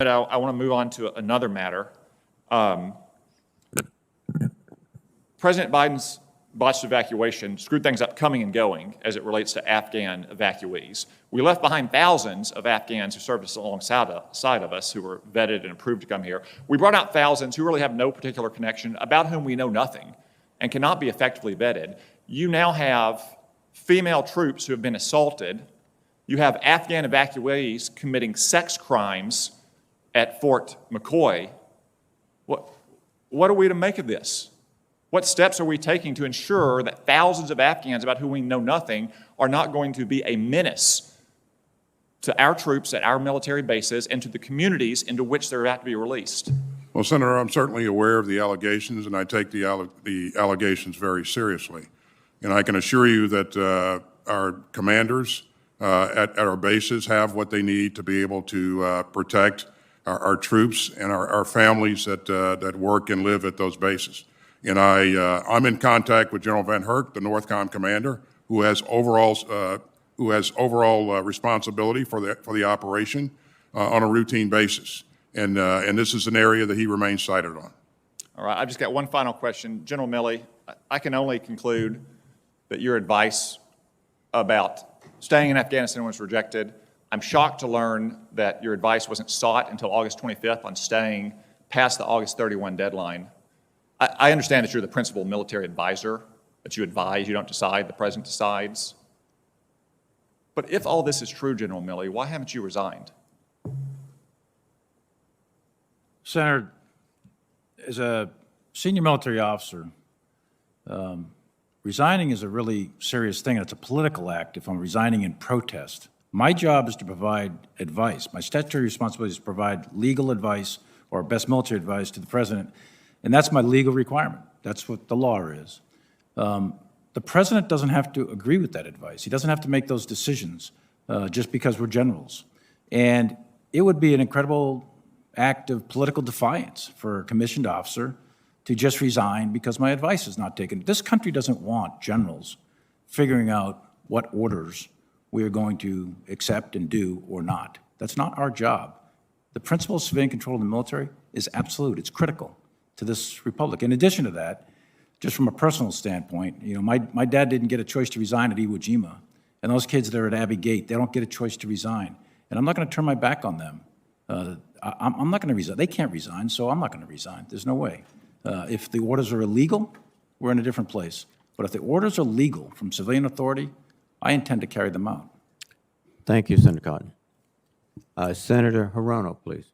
but I want to move on to another matter. President Biden's botched evacuation screwed things up coming and going as it relates to Afghan evacuees. We left behind thousands of Afghans who served us alongside of us, who were vetted and approved to come here. We brought out thousands who really have no particular connection, about whom we know nothing, and cannot be effectively vetted. You now have female troops who have been assaulted. You have Afghan evacuees committing sex crimes at Fort McCoy. What are we to make of this? What steps are we taking to ensure that thousands of Afghans about whom we know nothing are not going to be a menace to our troops at our military bases and to the communities into which they're about to be released? Well, Senator, I'm certainly aware of the allegations, and I take the allegations very seriously. And I can assure you that our commanders at our bases have what they need to be able to protect our troops and our families that work and live at those bases. And I'm in contact with General Van Herk, the NORTHCOM commander, who has overall responsibility for the operation on a routine basis. And this is an area that he remains cited on. All right, I've just got one final question. General Milley, I can only conclude that your advice about staying in Afghanistan was rejected. I'm shocked to learn that your advice wasn't sought until August 25th on staying past the August 31 deadline. I understand that you're the principal military advisor, that you advise, you don't decide, the president decides. But if all this is true, General Milley, why haven't you resigned? Senator, as a senior military officer, resigning is a really serious thing. It's a political act if I'm resigning in protest. My job is to provide advice. My statutory responsibility is to provide legal advice or best military advice to the president, and that's my legal requirement. That's what the law is. The president doesn't have to agree with that advice. He doesn't have to make those decisions just because we're generals. And it would be an incredible act of political defiance for a commissioned officer to just resign because my advice is not taken. This country doesn't want generals figuring out what orders we are going to accept and do or not. That's not our job. The principle of civilian control of the military is absolute. It's critical to this republic. In addition to that, just from a personal standpoint, you know, my dad didn't get a choice to resign at Iwo Jima, and those kids that are at Abbey Gate, they don't get a choice to resign. And I'm not going to turn my back on them. I'm not going to resign. They can't resign, so I'm not going to resign. There's no way. If the orders are illegal, we're in a different place. But if the orders are legal from civilian authority, I intend to carry them out. Thank you, Senator Cotton. Senator Hirono, please.